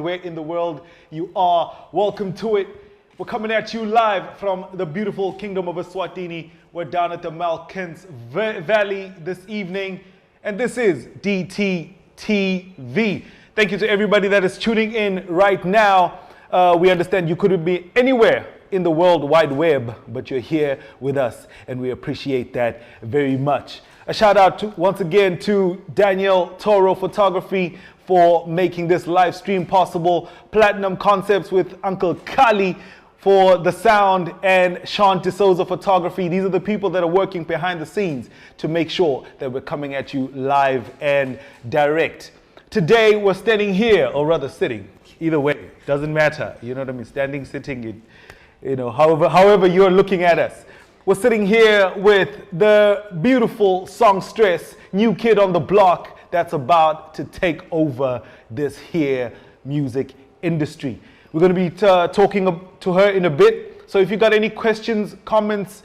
where in the world you are. Welcome to it. We're coming at you live from the beautiful Kingdom of Eswatini. We're down at the Malkens Valley this evening, and this is DTTV. Thank you to everybody that is tuning in right now. We understand you couldn't be anywhere in the World Wide Web, but you're here with us, and we appreciate that very much. A shout out once again to Daniel Toro Photography for making this live stream possible. Platinum Concepts with Uncle Kali for the sound, and Sean D'Souza Photography. These are the people that are working behind the scenes to make sure that we're coming at you live and direct. Today we're standing here, or rather sitting. Either way, doesn't matter. You know what I mean? Standing, sitting, however you're looking at us. We're sitting here with the beautiful songstress, new kid on the block that's about to take over this here music industry. We're going to be talking to her in a bit. So if you got any questions, comments,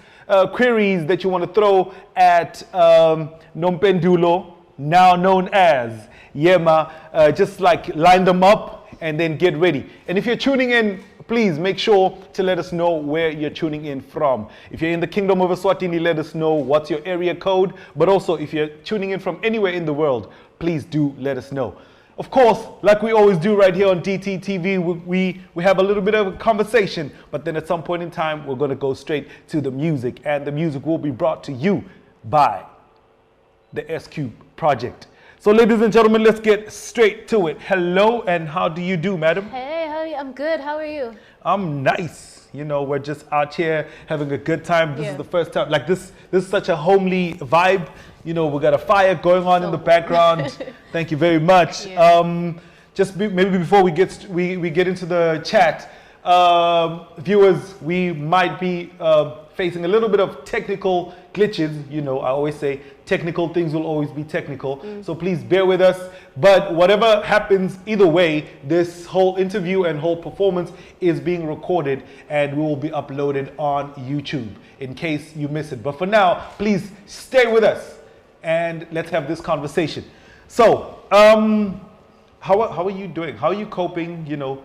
queries that you want to throw at Nompendulo, now known as Yemaa, just like line them up and then get ready. And if you're tuning in, please make sure to let us know where you're tuning in from. If you're in the Kingdom of Eswatini, let us know what's your area code. But also, if you're tuning in from anywhere in the world, please do let us know. Of course, like we always do right here on DTTV, we have a little bit of a conversation, but then at some point in time, we're going to go straight to the music. And the music will be brought to you by the S-Cube Project. So ladies and gentlemen, let's get straight to it. Hello, and how do you do, madam? Hey, how are you? I'm good. How are you? I'm nice. You know, we're just out here having a good time. This is the first time. Like this is such a homely vibe. You know, we got a fire going on in the background. Thank you very much. Yeah. Maybe before we get into the chat, viewers, we might be facing a little bit of technical glitches. You know, I always say technical things will always be technical. So please bear with us. But whatever happens, either way, this whole interview and whole performance is being recorded and will be uploaded on YouTube in case you miss it. But for now, please stay with us and let's have this conversation. So, how are you doing? How are you coping, you know,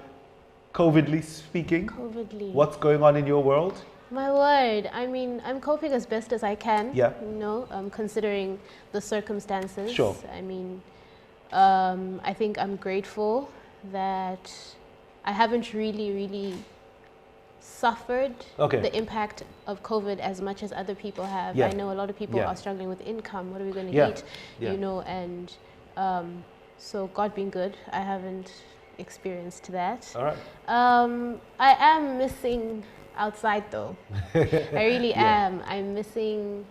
COVIDly speaking? COVIDly. What's going on in your world? My word. I mean, I'm coping as best as I can. Yeah. You know, considering the circumstances. Sure. I mean, I think I'm grateful that I haven't really suffered the impact of COVID as much as other people have. Yeah. I know a lot of people are struggling with income. What are we going to eat? Yeah. You know, and so God being good, I haven't experienced that. All right. I am missing outside though. I really am. I'm missing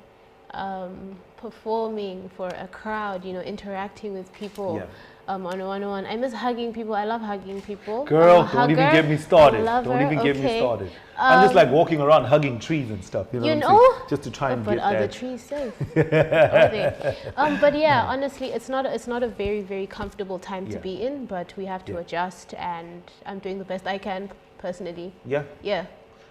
performing for a crowd, you know, interacting with people on a one-on-one. I miss hugging people. I love hugging people. Girl, don't even get me started. Don't even get me started. I'm just like walking around hugging trees and stuff, you know? Just to try and get that. But are the trees safe? Are they? But yeah, honestly, it's not a very comfortable time to be in, but we have to adjust, and I'm doing the best I can personally. Yeah.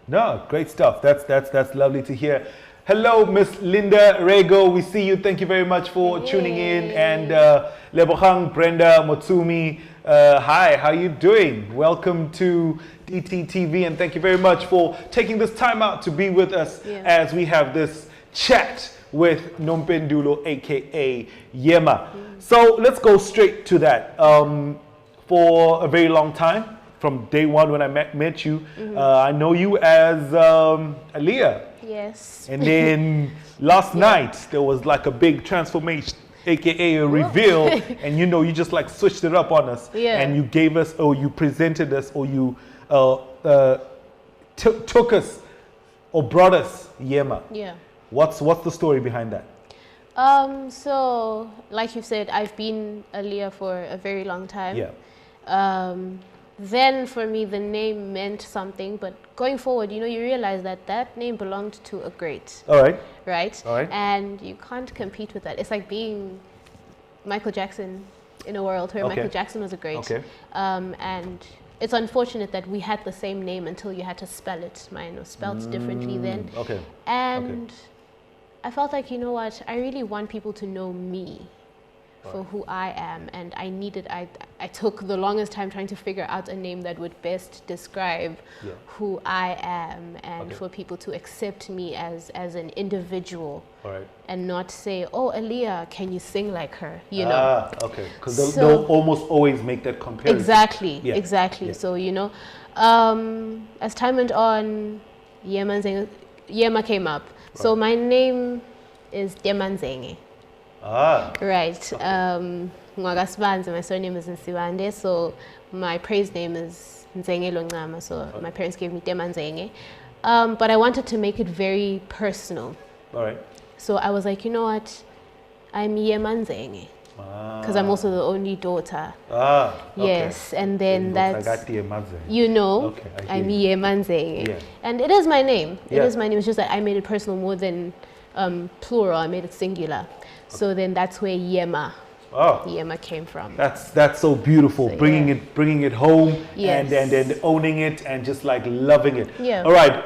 No, great stuff. That's lovely to hear. Hello, Miss Linda Rego. We see you. Thank you very much for tuning in. And Lebohang Brenda Motsumi. Hi, how you doing? Welcome to DTTV, and thank you very much for taking this time out to be with us as we have this chat with Nompendulo, aka Yemaa. So let's go straight to that. For a very long time, from day one when I met you, I know you as Aaliyah. Yes. And then last night there was like a big transformation, aka a reveal, and you know, you just like switched it up on us, and you gave us, or you presented us, or you took us, or brought us Yemaa. Yeah. What's the story behind that? So like you said, I've been Aaliyah for a very long time. Yeah. Then for me the name meant something, but going forward, you know, you realize that that name belonged to a great. All right. Right? All right. And you can't compete with that. It's like being Michael Jackson in a world where Michael Jackson was a great. Okay. And it's unfortunate that we had the same name until you had to spell it. Mine was spelled differently then. Okay. And I felt like, you know what, I really want people to know me for who I am, and I took the longest time trying to figure out a name that would best describe who I am, and for people to accept me as an individual, and not say, oh, Aaliyah, can you sing like her, you know? Okay, because they'll almost always make that comparison. Exactly. So, you know, as time went on, Yemaa came up. So my name is Yemaa. Right. My surname is Nsiwande, so my praise name is Nzenge Longama, so my parents gave me Yemaa. But I wanted to make it very personal. So I was like, you know what, I'm Yemaa, because I'm also the only daughter. Yes, and then that's, you know, I'm Yemaa. And it is my name. It is my name. It's just that I made it personal more than plural. I made it singular. So then that's where Yemaa came from. That's so beautiful. So, bringing it home and owning it and just like loving it. All right.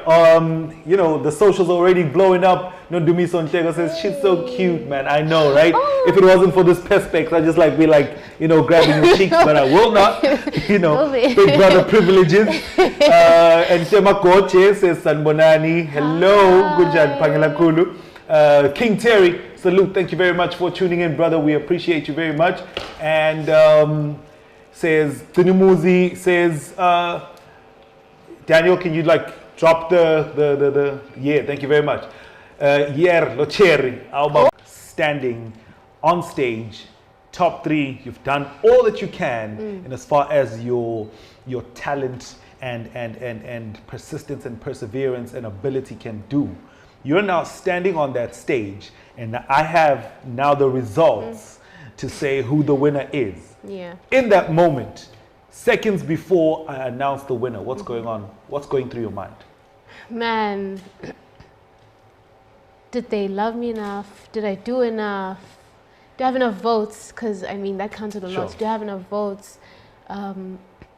You know, the socials already blowing up. No, Dumi Sontego says she's so cute, man. I know, right? If it wasn't for this perspex, I'd just like be like, you know, grabbing your cheeks, but I will not. You know, big brother privileges. And Shema Koche says Sanbonani. Hello, Gujan Pangelakulu. King Terry, salute. Thank you very much for tuning in, brother. We appreciate you very much. And says Tinumuzi says Daniel, can you like drop the thank you very much. Yer Locheri, Alba standing on stage, top 3. You've done all that you can, and as far as your talent and persistence and perseverance and ability can do. You're now standing on that stage, and I have now the results to say who the winner is. In that moment, seconds before I announce the winner, what's going on? What's going through your mind? Man, did they love me enough? Did I do enough? Do I have enough votes? Because, I mean, that counted a lot. Do I have enough votes?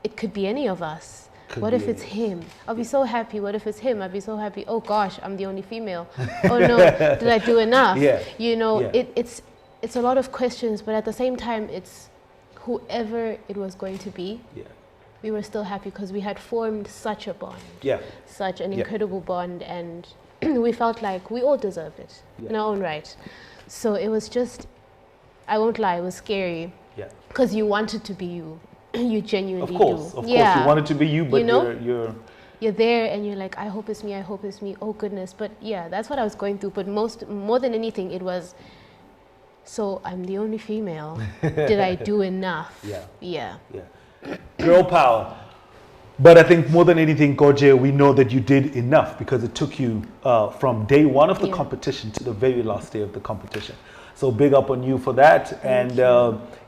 It could be any of us. What if it's him? I'll be so happy. What if it's him? I'd be so happy. Oh gosh, I'm the only female. Oh no, did I do enough? You know, it's a lot of questions, but at the same time, it's whoever it was going to be. We were still happy because we had formed such a bond. Such an incredible bond, and we felt like we all deserved it in our own right. So it was just, I won't lie, it was scary. Because you wanted to be you. You genuinely do. Of course, you want it to be you, but you know, you're there and you're like, I hope it's me, I hope it's me, oh goodness. But yeah, that's what I was going through. But more than anything, it was, so I'm the only female. Did I do enough? Girl power. But I think more than anything, Koje, we know that you did enough because it took you from day one of the competition to the very last day of the competition. So big up on you for that, and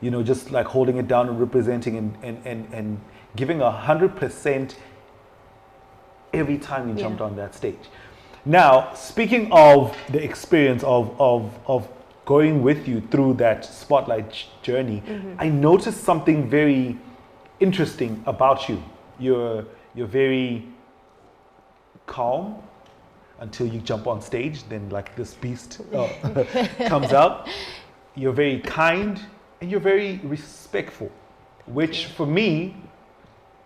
you know, just like holding it down and representing and giving 100% every time you jumped on that stage. Now, speaking of the experience of going with you through that spotlight journey, I noticed something very interesting about you. You're very calm until you jump on stage, then like this beast comes out. You're very kind and you're very respectful, which for me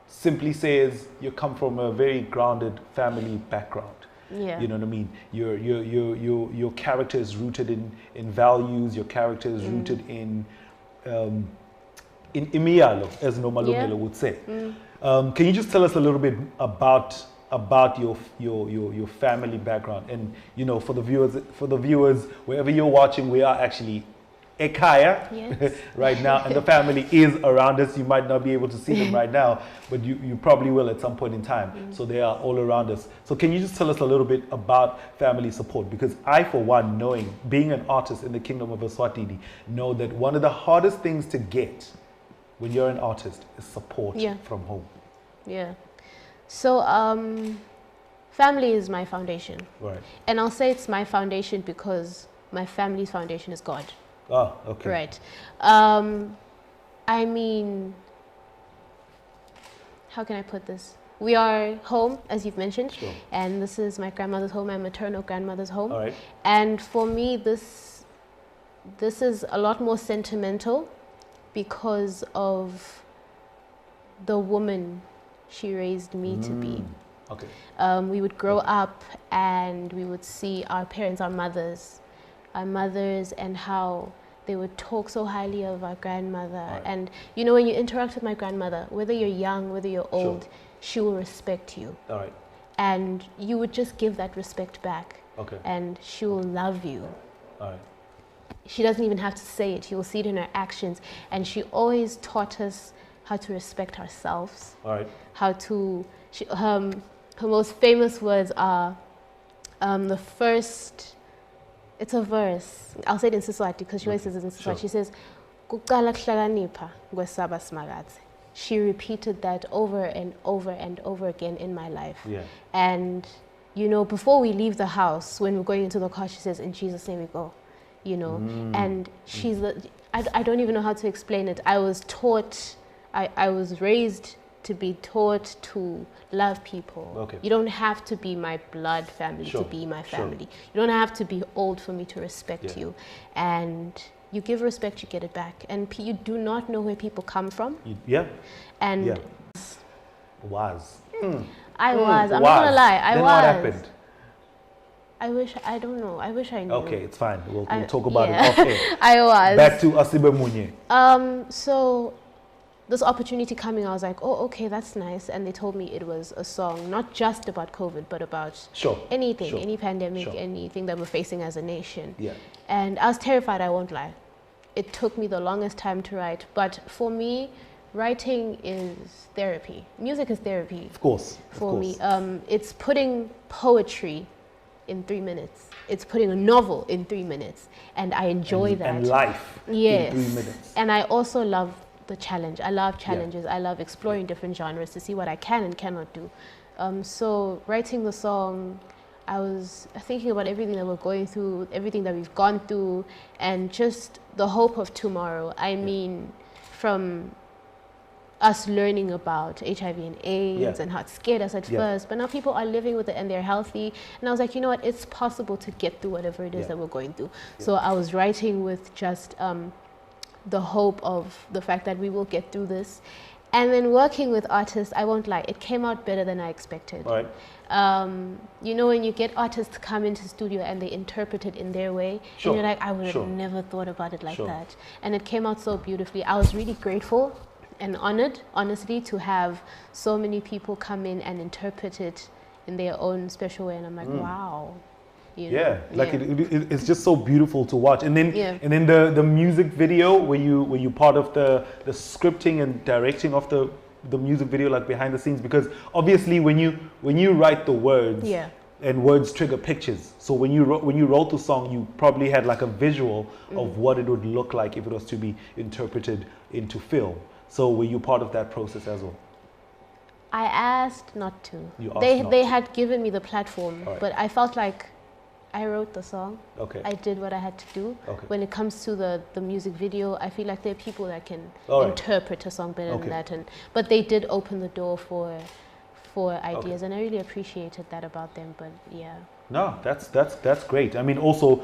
simply says you come from a very grounded family background. You know what I mean? Your character is rooted in values. Your character is rooted in imialo, as Nomalungelo would say. Can you just tell us a little bit about your family background? And you know, for the viewers wherever you're watching, we are actually Ekaya right now, and the family is around us. You might not be able to see them right now, but you probably will at some point in time. So they are all around us. So can you just tell us a little bit about family support? Because I, for one, being an artist in the Kingdom of Eswatini, know that one of the hardest things to get when you're an artist is support from home. So family is my foundation. And I'll say it's my foundation because my family's foundation is God. I mean, how can I put this? We are home, as you've mentioned, and this is my grandmother's home, my maternal grandmother's home. And for me, this is a lot more sentimental because of the woman she raised me to be. Okay. We would grow up and we would see our parents, our mothers, and how they would talk so highly of our grandmother. Right. And you know, when you interact with my grandmother, whether you're young, whether you're old, sure. she will respect you. All right. And you would just give that respect back. Okay. And she will love you. All right. She doesn't even have to say it. You will see it in her actions. And she always taught us how to respect ourselves. All right. How to, her most famous words are the first, it's a verse. I'll say it in Siswati because she always says it in Siswati. Sure. She says, "Kuqala kuhlakanipha kwesaba smakazi." She repeated that over and over and over again in my life. Yeah. And, you know, before we leave the house, when we're going into the car, she says, "In Jesus' name we go." You know, and she's, I don't even know how to explain it. I was taught, I was raised to be taught to love people. Okay. You don't have to be my blood family sure. to be my family. Sure. You don't have to be old for me to respect you. And you give respect, you get it back. And you do not know where people come from. Yeah. And I was. I'm not gonna lie, I then was. what happened? I don't know. I wish I knew. Okay, it's fine. We'll talk about it off air. I was. Back to Asibe Munye. So this opportunity coming, I was like, oh, okay, that's nice. And they told me it was a song, not just about COVID, but about anything, any pandemic, anything that we're facing as a nation. Yeah. And I was terrified, I won't lie. It took me the longest time to write. But for me, writing is therapy. Music is therapy. Of course. For me. It's putting poetry in 3 minutes. It's putting a novel in 3 minutes. And I enjoy that. And life in 3 minutes. And I also love the challenge. I love challenges. I love exploring different genres to see what I can and cannot do. So writing the song, I was thinking about everything that we're going through, everything that we've gone through, and just the hope of tomorrow. I mean, from us learning about HIV and AIDS and how it scared us at first, but now people are living with it and they're healthy. And I was like, you know what, it's possible to get through whatever it is that we're going through. So I was writing with just the hope of the fact that we will get through this. And then working with artists, I won't lie, it came out better than I expected. All right. You know, when you get artists to come into the studio and they interpret it in their way, and you're like, I would have never thought about it like that. And it came out so beautifully. I was really grateful and honored, honestly, to have so many people come in and interpret it in their own special way. And I'm like, wow. You know? Like it's just so beautiful to watch. And then and then the music video, were you part of the scripting and directing of the music video, like behind the scenes? Because obviously when you write the words, and words trigger pictures. So when you wrote the song, you probably had like a visual of what it would look like if it was to be interpreted into film. So were you part of that process as well? I asked not to. You asked they had given me the platform, but I felt like I wrote the song. Okay. I did what I had to do. Okay. When it comes to the music video, I feel like there are people that can interpret a song better than that. But they did open the door for ideas, and I really appreciated that about them. But no, that's great. I mean, also,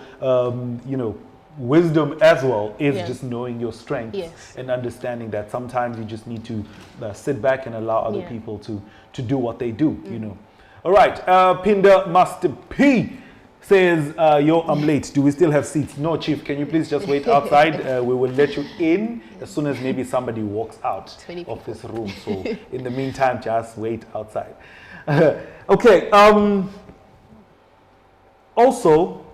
you know, wisdom as well is just knowing your strengths and understanding that sometimes you just need to sit back and allow other people to do what they do. You know. All right, Pinda Master P says, yo, I'm late. Do we still have seats? No, Chief, can you please just wait outside? We will let you in as soon as maybe somebody walks out of this room. So in the meantime, just wait outside. Okay. Also,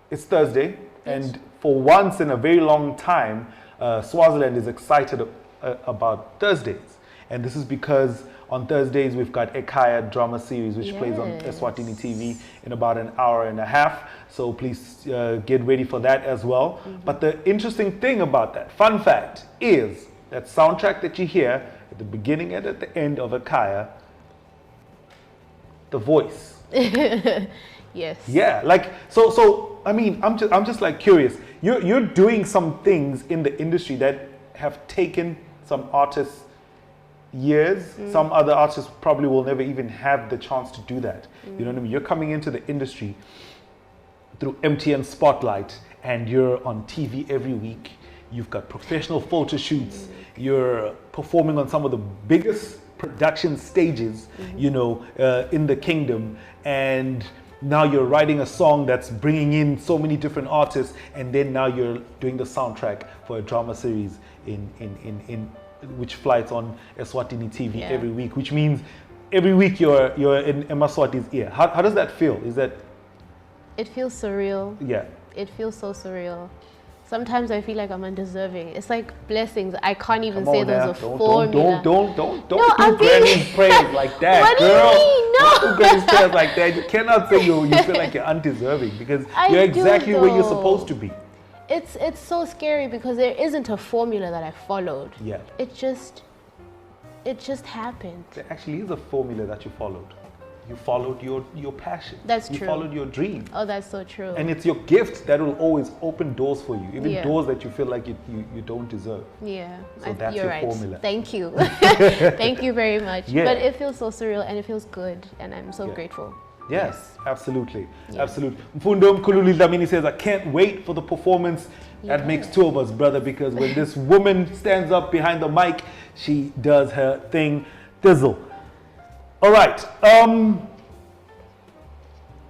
it's Thursday, and for once in a very long time, Swaziland is excited about Thursdays. And this is because on Thursdays, we've got Ekaya drama series, which plays on Eswatini TV in about an hour and a half. So please get ready for that as well. But the interesting thing about that, fun fact, is that soundtrack that you hear at the beginning and at the end of Ekaya, the voice. Yes. Yeah, like, so I mean, I'm just like curious. You're doing some things in the industry that have taken some artists years. Some other artists probably will never even have the chance to do that. You know what I mean? You're coming into the industry through MTN Spotlight, and you're on TV every week. You've got professional photo shoots. You're performing on some of the biggest production stages, you know, in the kingdom. And now you're writing a song that's bringing in so many different artists. And then now you're doing the soundtrack for a drama series in which flies on Eswatini TV every week, which means every week you're in Emaswati's ear. How does that feel? Is that... It feels surreal. Yeah. It feels so surreal. Sometimes I feel like I'm undeserving. It's like blessings. I can't even say there's a formula. Don't do Granny's prayers like that, what girl. Do you mean? No. Don't do Granny's prayers like that. You cannot say you feel like you're undeserving, because you're exactly where you're supposed to be. It's so scary because there isn't a formula that I followed. Yeah. It just happened. There actually is a formula that you followed. You followed your passion. That's true. You followed your dream. Oh, that's so true. And it's your gift that will always open doors for you, even doors that you feel like you don't deserve. Yeah. So that's your formula. Thank you. Thank you very much. Yeah. But it feels so surreal and it feels good, and I'm so grateful. Yes, absolutely. Yeah. Absolutely. Mfundo Mkhululi Dlamini says, I can't wait for the performance. That makes two of us, brother, because when this woman stands up behind the mic, she does her thing. Thizzle. All right.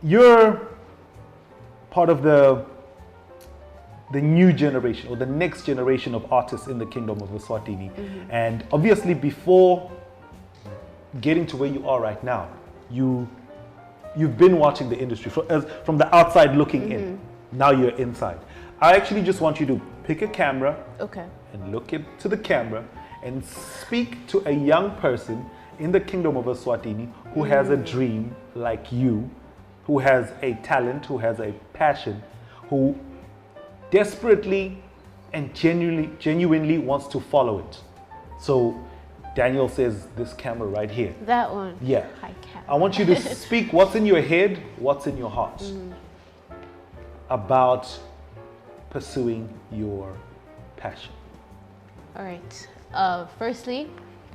You're part of the new generation, or the next generation of artists in the Kingdom of Eswatini. And obviously, before getting to where you are right now, you've been watching the industry from the outside looking in. Now you're inside. I actually just want you to pick a camera and look into the camera and speak to a young person in the Kingdom of Eswatini who has a dream like you, who has a talent, who has a passion, who desperately and genuinely wants to follow it. So Daniel says, this camera right here. That one. Yeah. Hi, camera. I want you to speak what's in your head, what's in your heart about pursuing your passion. All right. Firstly,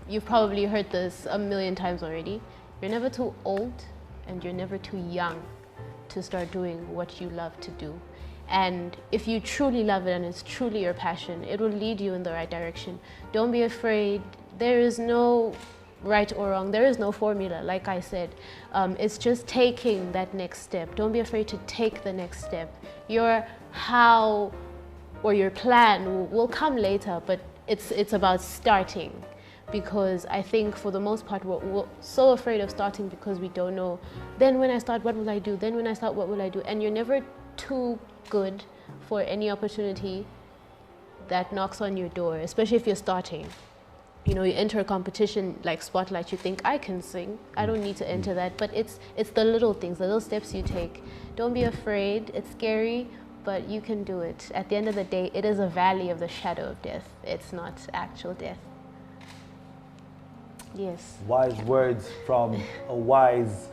you've probably heard this a million times already. You're never too old and you're never too young to start doing what you love to do. And if you truly love it and it's truly your passion, it will lead you in the right direction. Don't be afraid. There is no right or wrong. There is no formula, like I said. It's just taking that next step. Don't be afraid to take the next step. Your how or your plan will come later, but it's about starting. Because I think for the most part, we're so afraid of starting because we don't know, then when I start, what will I do? Then when I start, what will I do? And you're never too good for any opportunity that knocks on your door, especially if you're starting. You know, you enter a competition like Spotlight, you think, I can sing. I don't need to enter that. But it's the little things, the little steps you take. Don't be afraid. It's scary, but you can do it. At the end of the day, it is a valley of the shadow of death. It's not actual death. Yes. Wise words from a wise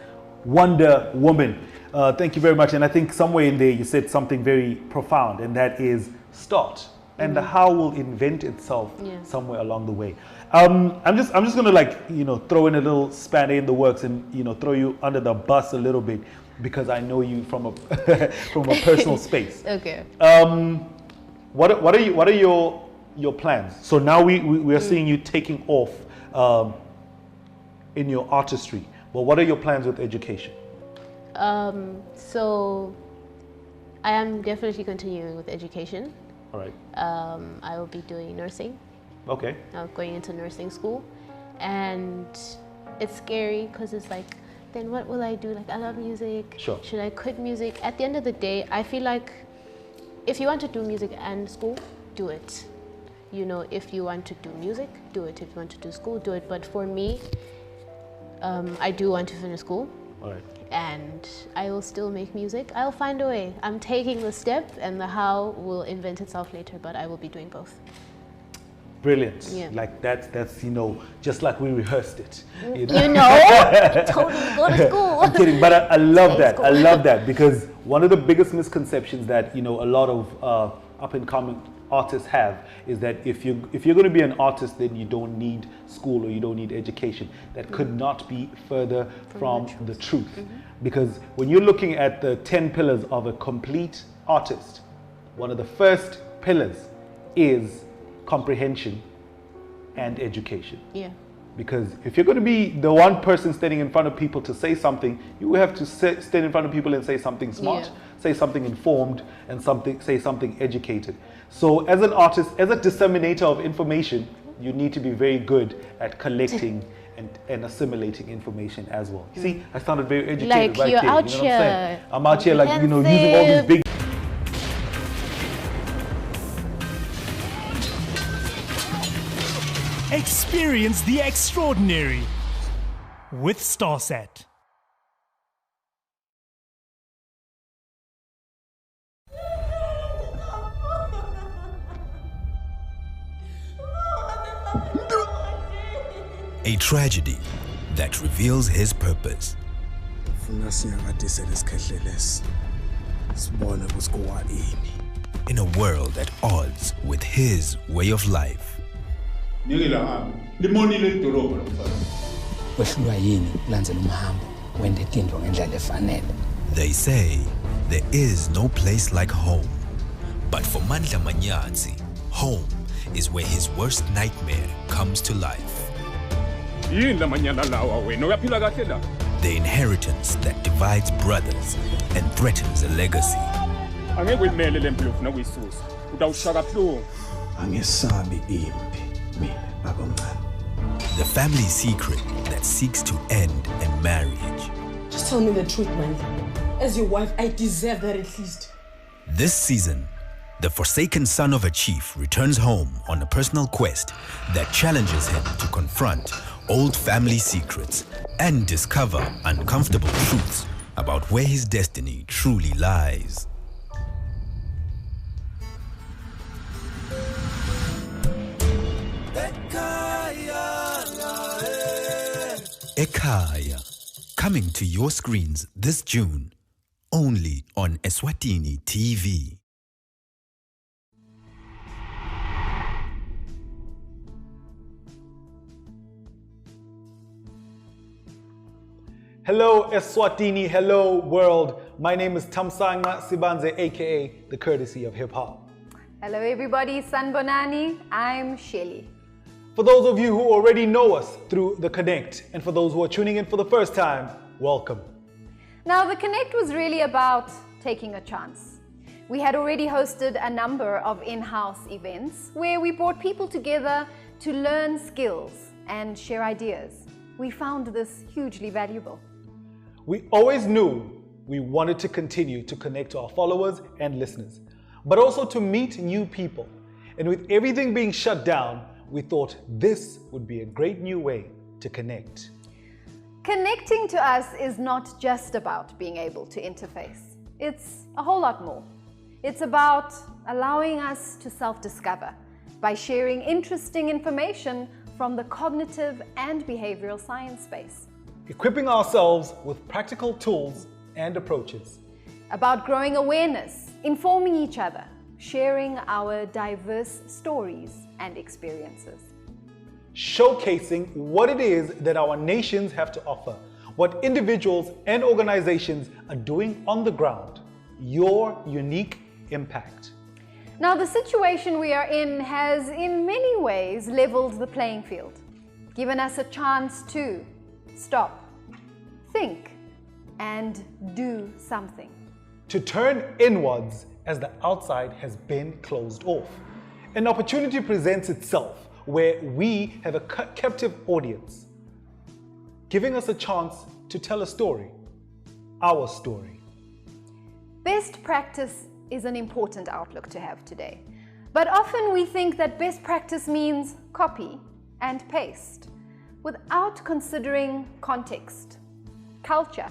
Wonder Woman. Thank you very much. And I think somewhere in there you said something very profound, and that is start. And the how will invent itself somewhere along the way. I'm just gonna throw in a little spanner in the works and throw you under the bus a little bit, because I know you from a from a personal space. Okay. What are your plans? So now we are seeing you taking off in your artistry. But what are your plans with education? So I am definitely continuing with education. All right. I will be doing nursing. Okay. I'm going into nursing school, and it's scary because it's like, then what will I do? Like, I love music. Sure. Should I quit music? At the end of the day, I feel like if you want to do music and school, do it. If you want to do music, do it. If you want to do school, do it. But for me, I do want to finish school. All right. And I will still make music. I'll find a way. I'm taking the step, and the how will invent itself later, but I will be doing both. Brilliant. Yeah. Like that's just like we rehearsed it. Totally go to school. I'm kidding, but I love that. I love that, because one of the biggest misconceptions that a lot of up and coming artists have is that if you're going to be an artist, then you don't need school or you don't need education. That could not be further from the truth. Because when you're looking at the 10 pillars of a complete artist, one of the first pillars is comprehension and education. Yeah. Because if you're going to be the one person standing in front of people to say something, you have to stand in front of people and say something smart, say something informed, and say something educated. So as an artist, as a disseminator of information, you need to be very good at collecting and assimilating information as well. You see, I sounded very educated like right you're there. out You know what I'm saying? here. I'm out here like, using all these big... Experience the extraordinary with StarSat. A tragedy that reveals his purpose. In a world at odds with his way of life. They say there is no place like home. But for Mandla Manyazi, home is where his worst nightmare comes to life. The inheritance that divides brothers and threatens a legacy. The family secret that seeks to end a marriage. Just tell me the truth, man. As your wife, I deserve that at least. This season, the forsaken son of a chief returns home on a personal quest that challenges him to confront old family secrets and discover uncomfortable truths about where his destiny truly lies. Ekaya, coming to your screens this June, only on Eswatini TV. Hello Eswatini, hello world. My name is Tamsanga Sibanze, aka the KrTC of HipHop. Hello everybody, Sanbonani, I'm Shelly. For those of you who already know us through The Connect, and for those who are tuning in for the first time, welcome. Now, The Connect was really about taking a chance. We had already hosted a number of in-house events where we brought people together to learn skills and share ideas. We found this hugely valuable. We always knew we wanted to continue to connect to our followers and listeners, but also to meet new people. And with everything being shut down, we thought this would be a great new way to connect. Connecting to us is not just about being able to interface. It's a whole lot more. It's about allowing us to self-discover by sharing interesting information from the cognitive and behavioral science space. Equipping ourselves with practical tools and approaches. About growing awareness, informing each other, sharing our diverse stories and experiences. Showcasing what it is that our nations have to offer, what individuals and organizations are doing on the ground, your unique impact. Now, the situation we are in has in many ways leveled the playing field, given us a chance to stop, think, and do something. To turn inwards as the outside has been closed off. An opportunity presents itself where we have a captive audience, giving us a chance to tell a story, our story. Best practice is an important outlook to have today, but often we think that best practice means copy and paste without considering context, culture,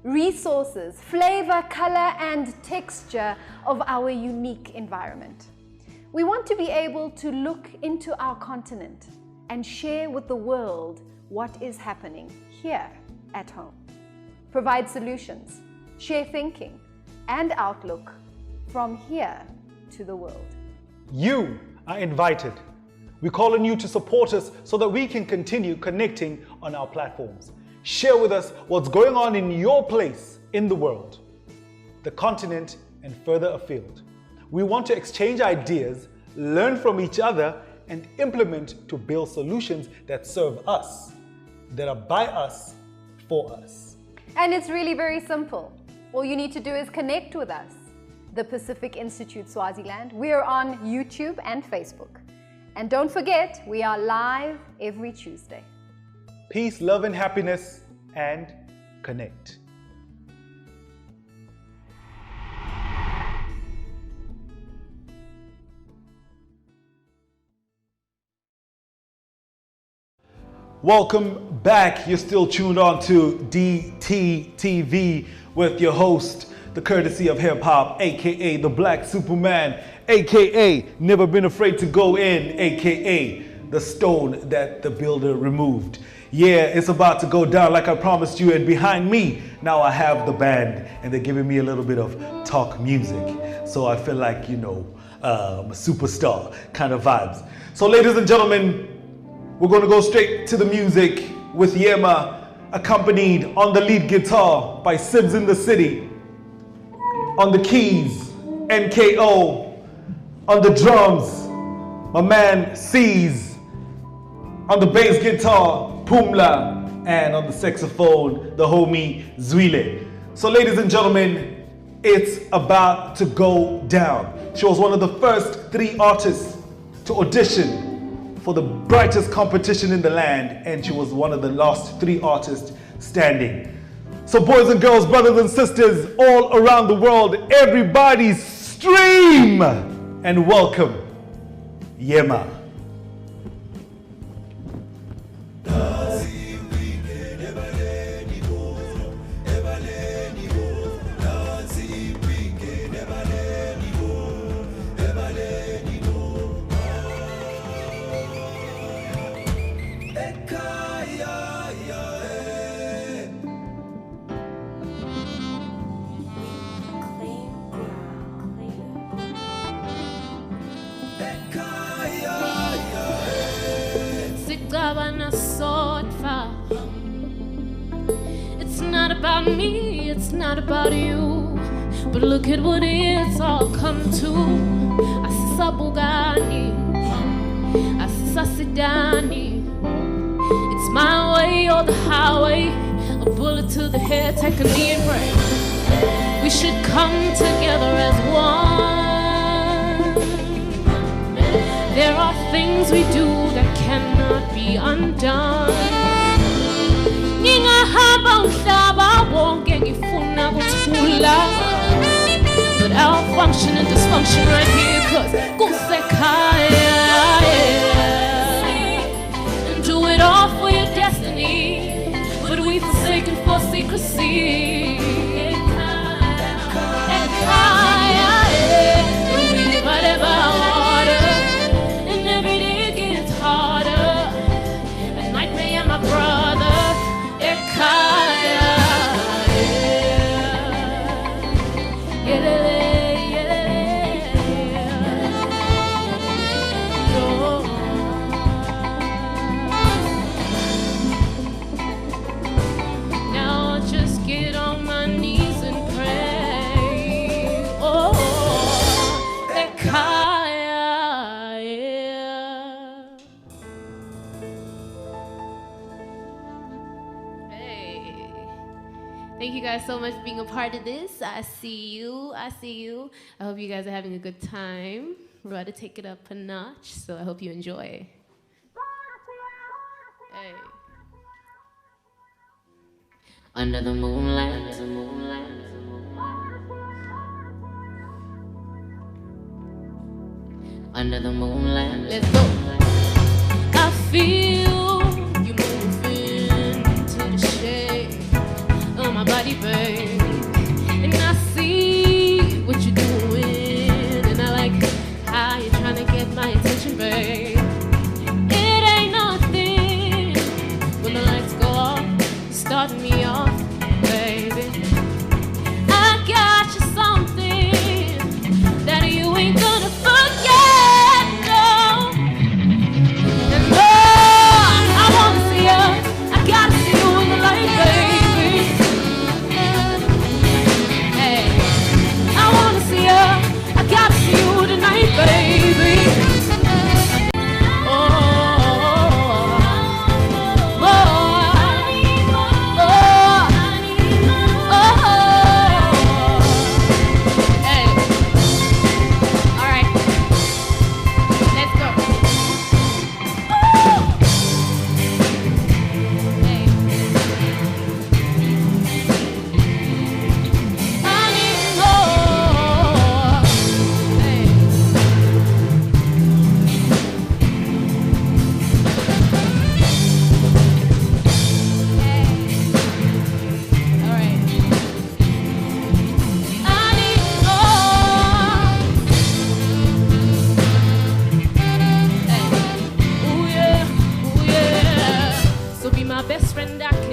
resources, flavor, color, and texture of our unique environment. We want to be able to look into our continent and share with the world what is happening here at home. Provide solutions, share thinking, and outlook from here to the world. You are invited. We call on you to support us so that we can continue connecting on our platforms. Share with us what's going on in your place in the world, the continent, and further afield. We want to exchange ideas, learn from each other, and implement to build solutions that serve us, that are by us, for us. And it's really very simple. All you need to do is connect with us, the Pacific Institute Swaziland. We are on YouTube and Facebook. And don't forget, we are live every Tuesday. Peace, love, and happiness, and connect. Welcome back. You're still tuned on to DTTV with your host, the KrTC of HipHop, aka the Black Superman, aka Never Been Afraid to Go In, aka the stone that the builder removed. Yeah, it's about to go down like I promised you, and behind me now I have the band, and they're giving me a little bit of talk music. So I feel like, you know, a superstar kind of vibes. So ladies and gentlemen, we're going to go straight to the music with Yemaa, accompanied on the lead guitar by Sibs in the City, on the keys, NKO, on the drums, my man C's, on the bass guitar, Pumla, and on the saxophone, the homie Zwile. So ladies and gentlemen, it's about to go down. She was one of the first 3 artists to audition for the brightest competition in the land, and she was one of the last 3 artists standing. So boys and girls, brothers and sisters all around the world, everybody stream and welcome Yemaa. It's not about me, it's not about you, but look at what it's all come to. Asisa Bugani, Asisa Sidani. It's my way or the highway, a bullet to the head, take a knee and pray. We should come together as one. There are things we do that cannot be undone. But our function and dysfunction right here, cause and do it all for your destiny, but we forsaken for secrecy. And every day it gets harder. At night me and my brother, now I'll just get on my knees and pray. Oh, thank you guys so much for being a part of this. I see you. I hope you guys are having a good time. We're about to take it up a notch, so I hope you enjoy. Hey. Under the moonlight, under the moonlight, let's go. I feel you moving to the shade on my body, babe, and I see what you're doing, and I like how you're trying to get my attention, babe. It ain't nothing when the lights go off, starting me off, baby. I got you something that you ain't gonna forget.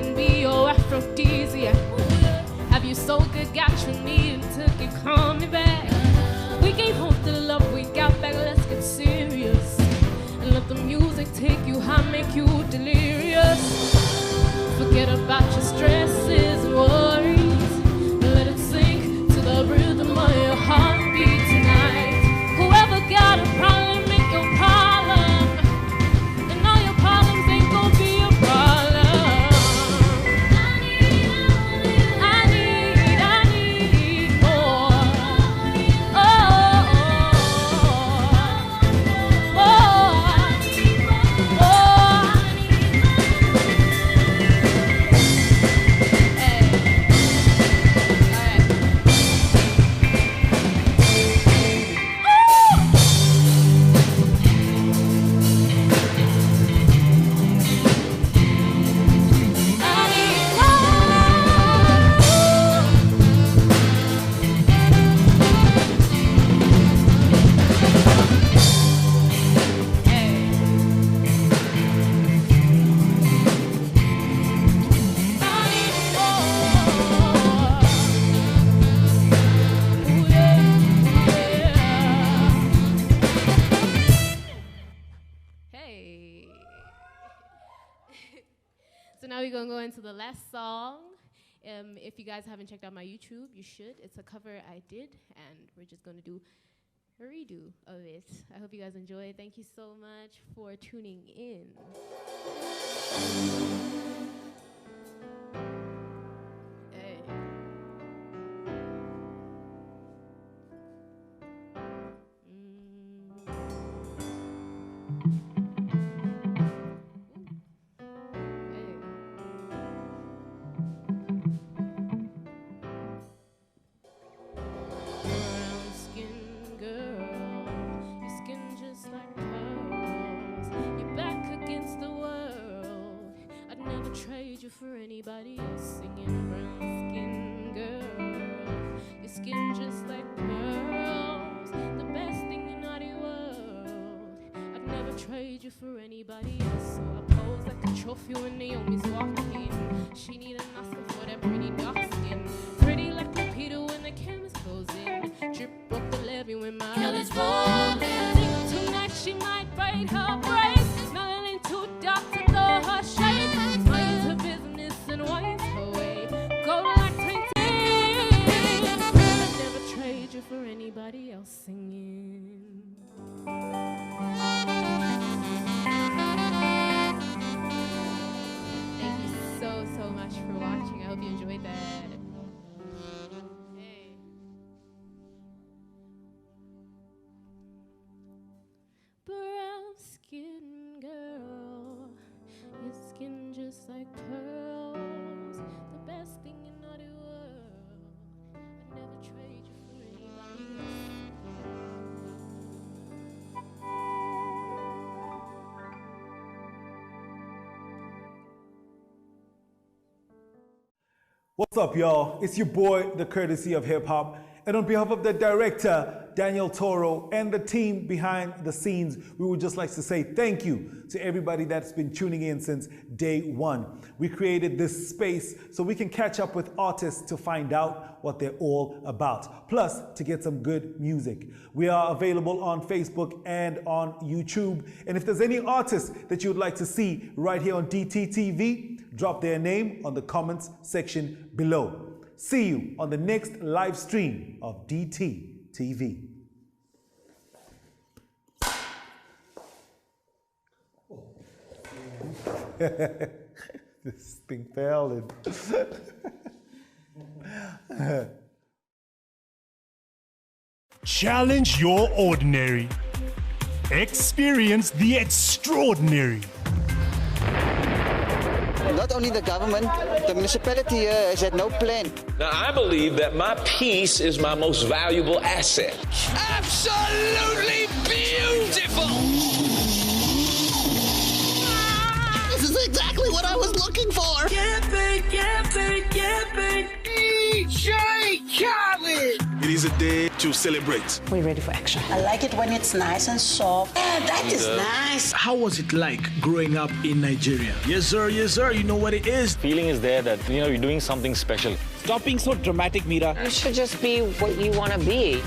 can be your aphrodisiac. Have you so good, got you needing, took it, call me back. We can't hold the love we got back, let's get serious. And let the music take you high, make you delirious. Forget about your stresses and worries. Let it sink to the rhythm of your heartbeat tonight. Whoever got a problem, make your problem. And all your problems ain't gonna be a problem. I need more. So now we're gonna go into the last song. If you guys haven't checked out my YouTube, you should. It's a cover I did, and we're just gonna do a redo of it. I hope you guys enjoy it. Thank you so much for tuning in. Hey. You for anybody else, singing brown skin girl. Your skin just like pearls, the best thing in the naughty world. I'd never trade you for anybody else, so I pose like a trophy when Naomi's walking in. She need an Oscar for that pretty dark skin, pretty like Peter when the cameras close in. Drip broke the levee when my Kelly's rolling. Tonight she might break her brain, smelling too dark to throw her shade. For anybody else singing. Thank you so much for watching. I hope you enjoyed that. Hey. Brown skin girl, your skin just like pearls, the best thing in all the world. I'd never trade you. What's up, y'all? It's your boy, the KrTC of HipHop. And on behalf of the director, Daniel Toro, and the team behind the scenes, we would just like to say thank you to everybody that's been tuning in since day one. We created this space so we can catch up with artists to find out what they're all about, plus to get some good music. We are available on Facebook and on YouTube. And if there's any artists that you'd like to see right here on DTTV, drop their name on the comments section below. See you on the next live stream of DTTV. This thing fell and challenge your ordinary. Experience the extraordinary. Not only the government, the municipality here has had no plan. Now, I believe that my peace is my most valuable asset. Absolutely beautiful! This is exactly what I was looking for! DJ Khaled! It is is a day to celebrate. We're ready for action. I like it when it's nice and soft. That is nice. How was it like growing up in Nigeria? Yes, sir. Yes, sir. You know what it is. Feeling is there that, you're doing something special. Stop being so dramatic, Mira. You should just be what you want to be.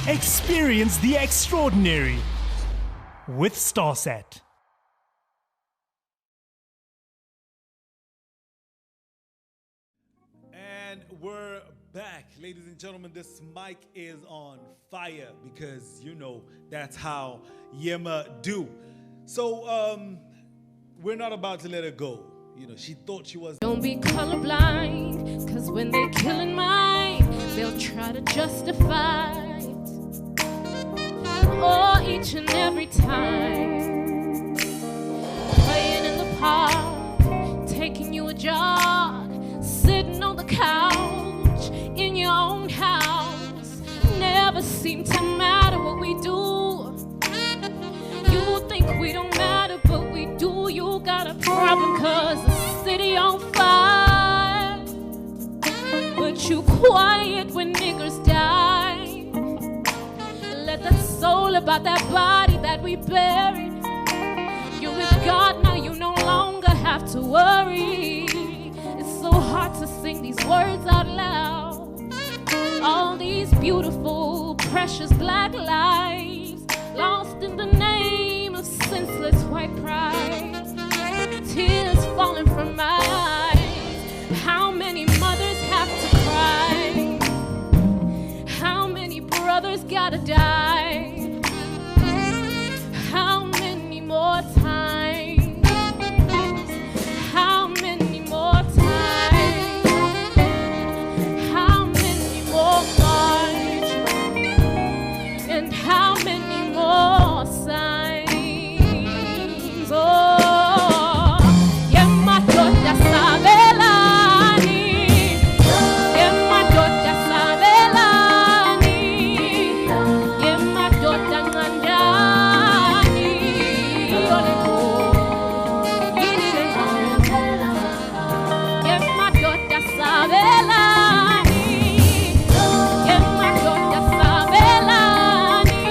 Experience the extraordinary with StarSat. And we're back. Ladies and gentlemen, this mic is on fire because, that's how Yemaa do. So, we're not about to let her go. She thought she was... Don't be colorblind, because when they're killing mine, they'll try to justify it. Oh, each and every time. Playing in the park, taking you a jog, sitting on the couch, in your own house. Never seem to matter what we do. You think we don't matter, but we do. You got a problem, cause the city on fire. But you quiet when niggas die. Let that soul about that body that we buried. You're with God now, you no longer have to worry. It's so hard to sing these words out loud. All these beautiful, precious black lives lost in the name of senseless white pride. Tears falling from my eyes. How many mothers have to cry? How many brothers gotta die? How many more times? How many more times? How many more march? And how many more signs? Oh, Yemaa tota sabelani, Yemaa tota sabelani, Yemaa tota ngandani, Yemaa tota sabelani, Yemaa tota sabelani,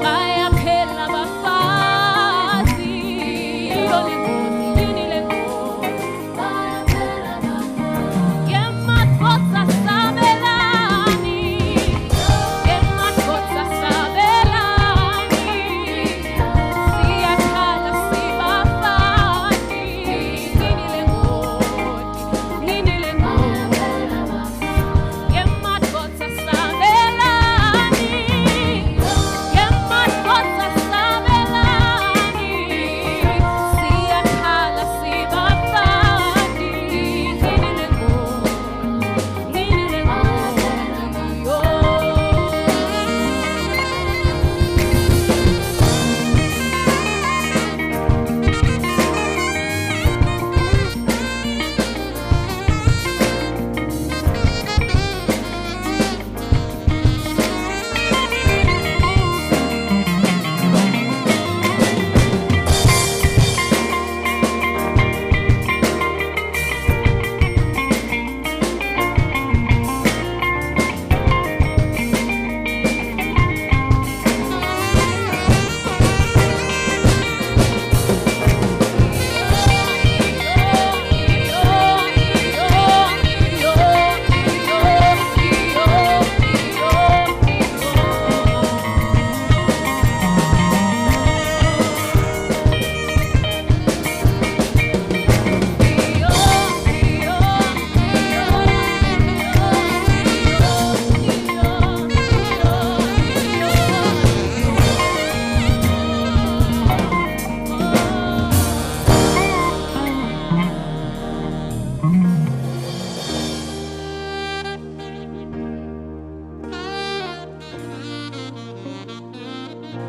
baya phela bafazi, Yemaa tota sabelani, Yemaa tota sabelani, siyakhala sibafati, ninile ngoti, Yemaa tota sabelani, Yemaa tota sabelani, siyakhala sibafati, ninile ngoti, yo.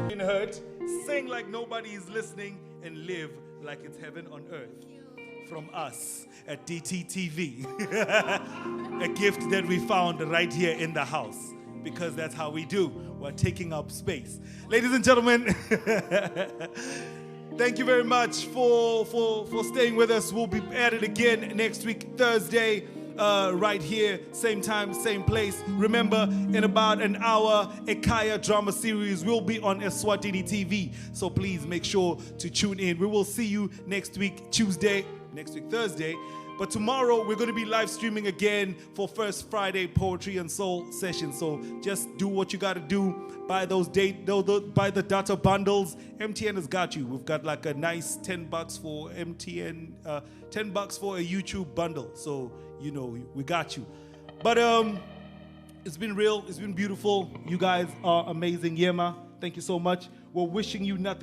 Been heard, sing like nobody is listening, and live like it's heaven on earth. From us at DTTV. A gift that we found right here in the house, because that's how we do. We're taking up space. Ladies and gentlemen, Thank you very much for staying with us. We'll be at it again next week, Thursday, right here, same time, same place. Remember, in about an hour, Ekaya drama series will be on Eswatini TV. So please make sure to tune in. We will see you next week, Thursday. But tomorrow, we're going to be live streaming again for First Friday Poetry and Soul session. So just do what you got to do. Buy buy the data bundles. MTN has got you. We've got like a nice $10 for MTN, $10 for a YouTube bundle. So, you know, we got you. But it's been real. It's been beautiful. You guys are amazing. Yemaa, thank you so much. We're wishing you nothing